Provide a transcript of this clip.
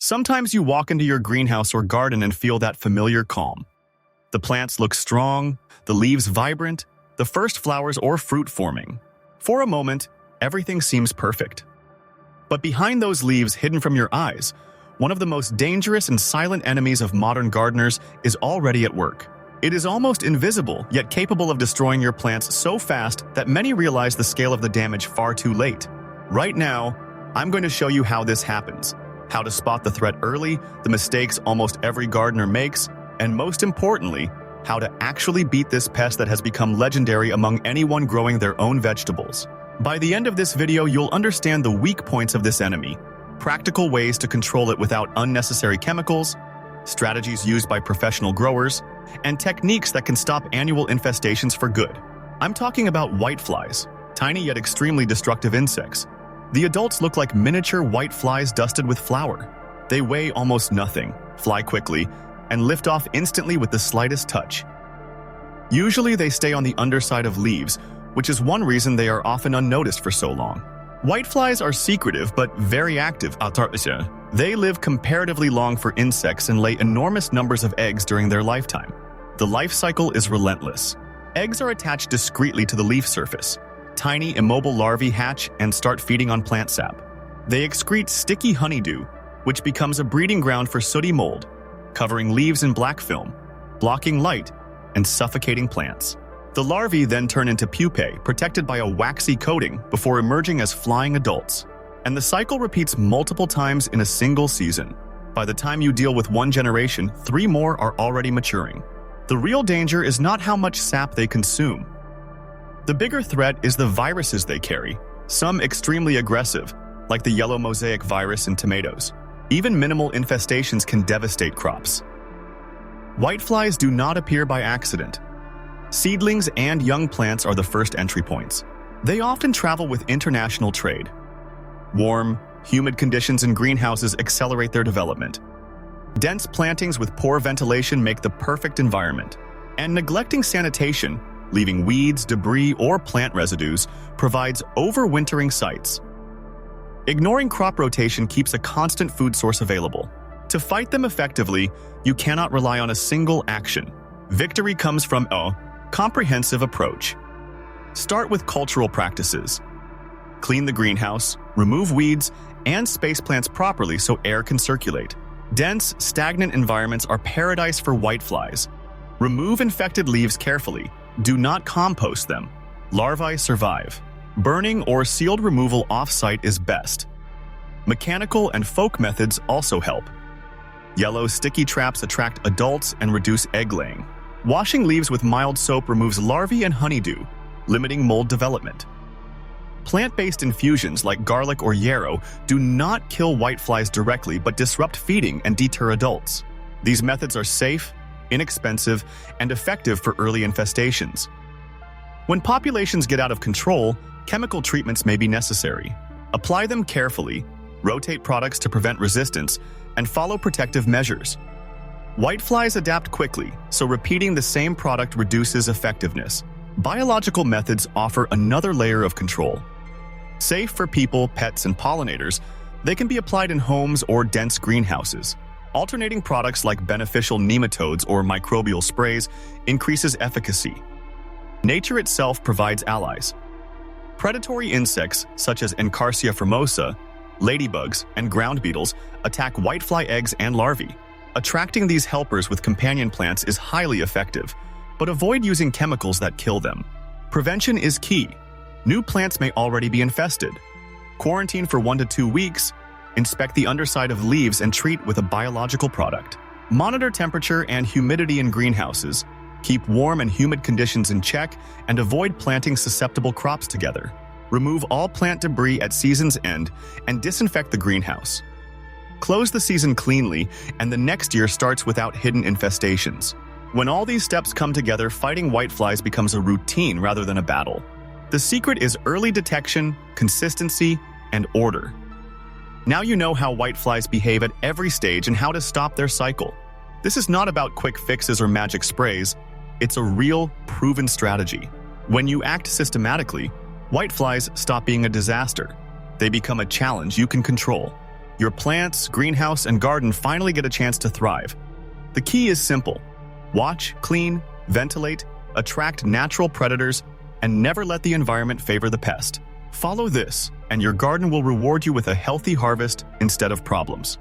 Sometimes you walk into your greenhouse or garden and feel that familiar calm. The plants look strong, the leaves vibrant, the first flowers or fruit forming. For a moment, everything seems perfect. But behind those leaves hidden from your eyes, one of the most dangerous and silent enemies of modern gardeners is already at work. It is almost invisible, yet capable of destroying your plants so fast that many realize the scale of the damage far too late. Right now, I'm going to show you how this happens, how to spot the threat early, the mistakes almost every gardener makes, and most importantly, how to actually beat this pest that has become legendary among anyone growing their own vegetables. By the end of this video, you'll understand the weak points of this enemy, practical ways to control it without unnecessary chemicals, strategies used by professional growers, and techniques that can stop annual infestations for good. I'm talking about whiteflies, tiny yet extremely destructive insects. The adults look like miniature whiteflies dusted with flour. They weigh almost nothing, fly quickly, and lift off instantly with the slightest touch. Usually they stay on the underside of leaves, which is one reason they are often unnoticed for so long. Whiteflies are secretive but very active. They live comparatively long for insects and lay enormous numbers of eggs during their lifetime. The life cycle is relentless. Eggs are attached discreetly to the leaf surface. Tiny, immobile larvae hatch and start feeding on plant sap. They excrete sticky honeydew, which becomes a breeding ground for sooty mold, covering leaves in black film, blocking light, and suffocating plants. The larvae then turn into pupae, protected by a waxy coating before emerging as flying adults. And the cycle repeats multiple times in a single season. By the time you deal with one generation, 3 more are already maturing. The real danger is not how much sap they consume. The bigger threat is the viruses they carry, some extremely aggressive, like the yellow mosaic virus in tomatoes. Even minimal infestations can devastate crops. Whiteflies do not appear by accident. Seedlings and young plants are the first entry points. They often travel with international trade. Warm, humid conditions in greenhouses accelerate their development. Dense plantings with poor ventilation make the perfect environment. And neglecting sanitation, leaving weeds, debris, or plant residues, provides overwintering sites. Ignoring crop rotation keeps a constant food source available. To fight them effectively, you cannot rely on a single action. Victory comes from a comprehensive approach. Start with cultural practices. Clean the greenhouse, remove weeds, and space plants properly so air can circulate. Dense, stagnant environments are paradise for whiteflies. Remove infected leaves carefully. Do not compost them. Larvae survive. Burning or sealed removal off-site is best. Mechanical and folk methods also help. Yellow sticky traps attract adults and reduce egg laying. Washing leaves with mild soap removes larvae and honeydew, limiting mold development. Plant-based infusions like garlic or yarrow do not kill whiteflies directly but disrupt feeding and deter adults. These methods are safe, inexpensive, and effective for early infestations. When populations get out of control, chemical treatments may be necessary. Apply them carefully, rotate products to prevent resistance, and follow protective measures. Whiteflies adapt quickly, so repeating the same product reduces effectiveness. Biological methods offer another layer of control. Safe for people, pets, and pollinators, they can be applied in homes or dense greenhouses. Alternating products like beneficial nematodes or microbial sprays increases efficacy. Nature itself provides allies. Predatory insects such as Encarsia formosa, ladybugs, and ground beetles attack whitefly eggs and larvae. Attracting these helpers with companion plants is highly effective, but avoid using chemicals that kill them. Prevention is key. New plants may already be infested. Quarantine for 1 to 2 weeks. Inspect the underside of leaves and treat with a biological product. Monitor temperature and humidity in greenhouses. Keep warm and humid conditions in check and avoid planting susceptible crops together. Remove all plant debris at season's end and disinfect the greenhouse. Close the season cleanly and the next year starts without hidden infestations. When all these steps come together, fighting whiteflies becomes a routine rather than a battle. The secret is early detection, consistency, and order. Now you know how whiteflies behave at every stage and how to stop their cycle. This is not about quick fixes or magic sprays. It's a real, proven strategy. When you act systematically, whiteflies stop being a disaster. They become a challenge you can control. Your plants, greenhouse, and garden finally get a chance to thrive. The key is simple. Watch, clean, ventilate, attract natural predators, and never let the environment favor the pest. Follow this, and your garden will reward you with a healthy harvest instead of problems.